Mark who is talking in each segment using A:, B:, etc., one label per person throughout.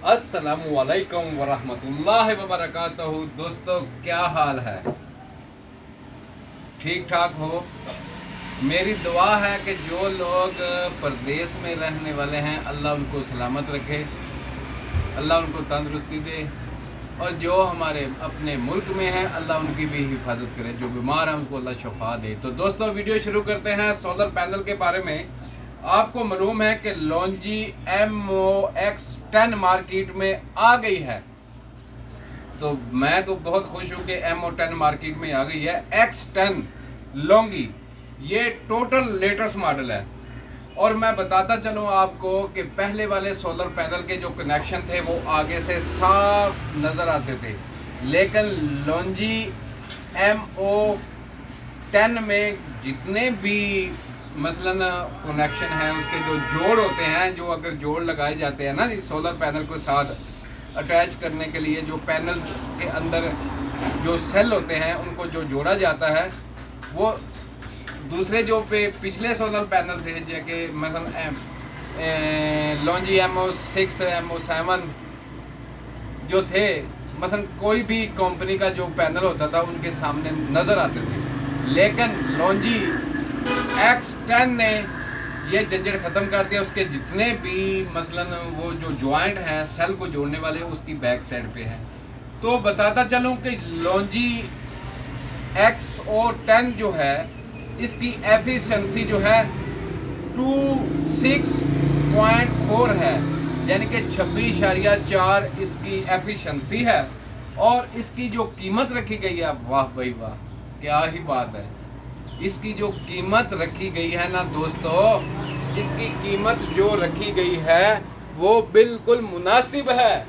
A: अस्सलामुअलैकुम वरहमतुल्लाहि वबरकातुहू। दोस्तों, क्या हाल है? ठीक ठाक हो? मेरी दुआ है कि जो लोग परदेश में रहने वाले हैं अल्लाह उनको सलामत रखे, अल्लाह उनको तंदुरुस्ती दे, और जो हमारे अपने मुल्क में हैं अल्लाह उनकी भी हिफाजत करे, जो बीमार हैं उनको अल्लाह शफा दे। तो दोस्तों, वीडियो शुरू करते हैं सोलर पैनल के बारे में। आपको मालूम है कि लॉन्जी MOX10 मार्केट में आ गई है, तो मैं तो बहुत खुश हूँ कि MO10 मार्केट में आ गई है। X10 लॉन्गी ये टोटल लेटेस्ट मॉडल है। और मैं बताता चलूँ आपको कि पहले वाले सोलर पैनल के जो कनेक्शन थे वो आगे से साफ नज़र आते थे, लेकिन लॉन्जी MO10 में जितने भी मसलन कनेक्शन है, उसके जो जोड़ होते हैं, जो अगर जोड़ लगाए जाते हैं ना इस सोलर पैनल को साथ अटैच करने के लिए, जो पैनल के अंदर जो सेल होते हैं उनको जो जोड़ा जाता है, वो दूसरे जो पिछले सोलर पैनल थे जैसे मसलन लॉन्जी MO6 MO7 जो थे, मसलन कोई भी कंपनी का जो पैनल होता था उनके सामने नज़र आते थे, लेकिन लॉन्जी X10 ने ये झंझट ख़त्म कर दिया। उसके जितने भी मसलन वो जो जॉइंट हैं सेल को जोड़ने वाले उसकी बैक साइड पे है। तो बताता चलूँ कि लॉन्जी XO10 जो है इसकी एफिशिएंसी जो है 26.4 है, यानी कि 26.4 इसकी एफिशिएंसी है। और इसकी जो कीमत रखी गई है, वाह भाई वाह, क्या ही बात है। इसकी जो कीमत रखी गई है ना दोस्तों, इसकी कीमत जो रखी गई है वो बिल्कुल मुनासिब है।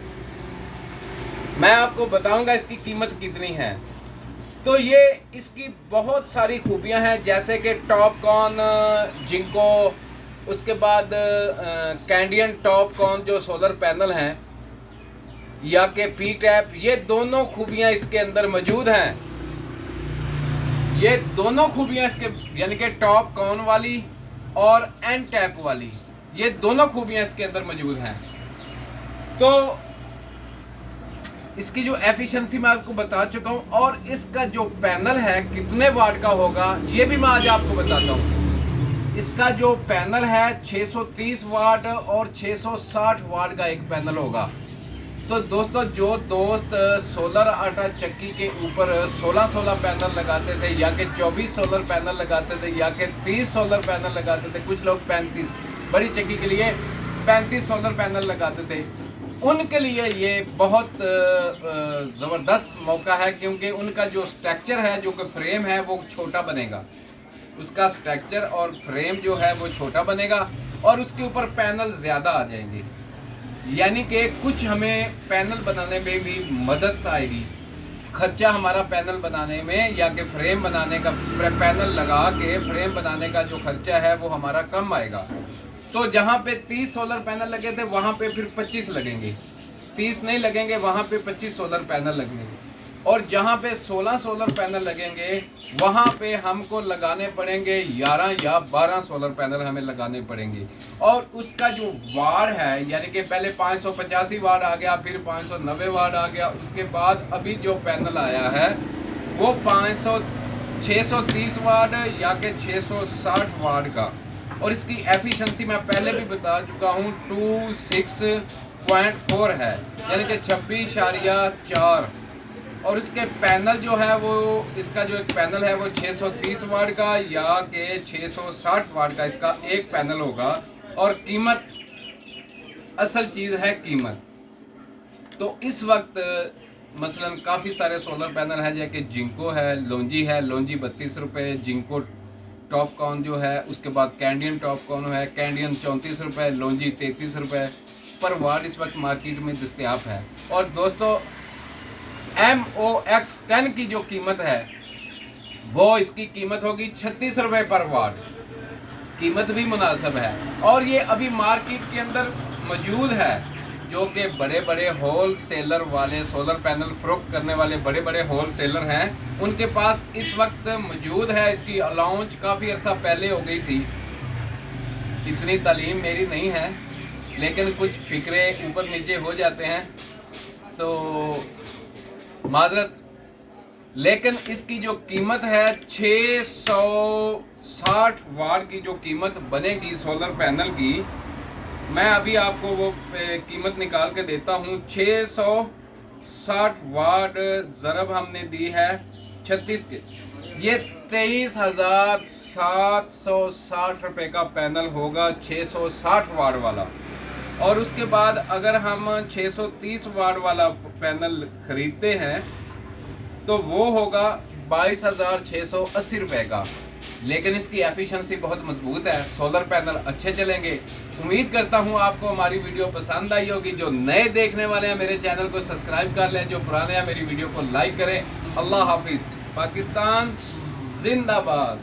A: मैं आपको बताऊंगा इसकी कीमत कितनी है। तो ये इसकी बहुत सारी खूबियां हैं, जैसे कि टॉपकॉन जिंको, उसके बाद कैंडियन टॉपकॉन जो सोलर पैनल हैं, या कि पी टैप, ये दोनों खूबियां इसके अंदर मौजूद हैं। ये दोनों खूबियां इसके, यानी कि टॉपकॉन वाली और एन टैप वाली, ये दोनों खूबियां इसके अंदर मौजूद हैं। तो इसकी जो एफिशिएंसी मैं आपको बता चुका हूं, और इसका जो पैनल है कितने वाट का होगा ये भी मैं आज आपको बताता हूं। इसका जो पैनल है 630 वाट और 660 वाट का एक पैनल होगा। तो दोस्तों, जो दोस्त सोलर आटा चक्की के ऊपर 16 पैनल लगाते थे, या कि 24 सोलर पैनल लगाते थे, या कि 30 सोलर पैनल लगाते थे, कुछ लोग 35 बड़ी चक्की के लिए 35 सोलर पैनल लगाते थे, उनके लिए ये बहुत ज़बरदस्त मौका है, क्योंकि उनका जो स्ट्रक्चर है, जो कि फ्रेम है वो छोटा बनेगा। उसका स्ट्रक्चर और फ्रेम जो है वो छोटा बनेगा और उसके ऊपर पैनल ज़्यादा आ जाएंगे, यानी कि कुछ हमें पैनल बनाने में भी मदद आएगी। खर्चा हमारा पैनल बनाने में, या कि फ्रेम बनाने का, पैनल लगा के फ्रेम बनाने का जो खर्चा है वो हमारा कम आएगा। तो जहाँ पे 30 सोलर पैनल लगे थे वहाँ पे फिर 25 लगेंगे, 30 नहीं लगेंगे, वहाँ पे 25 सोलर पैनल लगेंगे। और जहाँ पे 16 सोलर पैनल लगेंगे वहाँ पे हमको लगाने पड़ेंगे 11 या 12 सोलर पैनल हमें लगाने पड़ेंगे। और उसका जो वाट है, यानी कि पहले 585 वाट आ गया, फिर 590 वाट आ गया, उसके बाद अभी जो पैनल आया है वो 630 वाट या कि 660 वाट का। और इसकी एफिशिएंसी मैं पहले भी बता चुका हूँ 26.4 है, यानी कि 26.4। और इसके पैनल जो है वो, इसका जो एक पैनल है वो 630 वाट का या कि 660 वाट का इसका एक पैनल होगा। और कीमत, असल चीज़ है कीमत। तो इस वक्त मसलन काफ़ी सारे सोलर पैनल हैं, जैसे जिंको है, लॉन्जी है, लॉन्जी 32 रुपये, जिंको टॉपकॉन जो है, उसके बाद कैंडियन टॉपकॉन है, कैंडियन 34 रुपये, लॉन्जी 33 रुपये पर वाट इस वक्त मार्केट में दस्तयाब है। और दोस्तों, MOX10 की जो कीमत है वो, इसकी कीमत होगी 36 रुपये पर वाट। कीमत भी मुनासिब है, और ये अभी मार्केट के अंदर मौजूद है। जो कि बड़े बड़े होल सेलर वाले, सोलर पैनल फरोख्त करने वाले बड़े बड़े होल सेलर हैं, उनके पास इस वक्त मौजूद है। इसकी लॉन्च काफ़ी अर्सा पहले हो गई थी, इतनी तालीम मेरी नहीं है, लेकिन कुछ फिक्रे ऊपर नीचे हो जाते हैं तो माजरत। लेकिन इसकी जो कीमत है 660 वाट की जो कीमत बनेगी सोलर पैनल की, मैं अभी आपको वो कीमत निकाल के देता हूँ। 660 वाट ज़रब हमने दी है 36 के, ये 23,760 रुपये का पैनल होगा 660 वाट वाला। और उसके बाद अगर हम 630 वाट वाला पैनल खरीदते हैं तो वो होगा 22,680 रुपये का। लेकिन इसकी एफिशिएंसी बहुत मजबूत है, सोलर पैनल अच्छे चलेंगे। उम्मीद करता हूँ आपको हमारी वीडियो पसंद आई होगी। जो नए देखने वाले हैं मेरे चैनल को सब्सक्राइब कर लें, जो पुराने हैं मेरी वीडियो को लाइक करें। अल्लाह हाफिज। पाकिस्तान जिंदाबाद।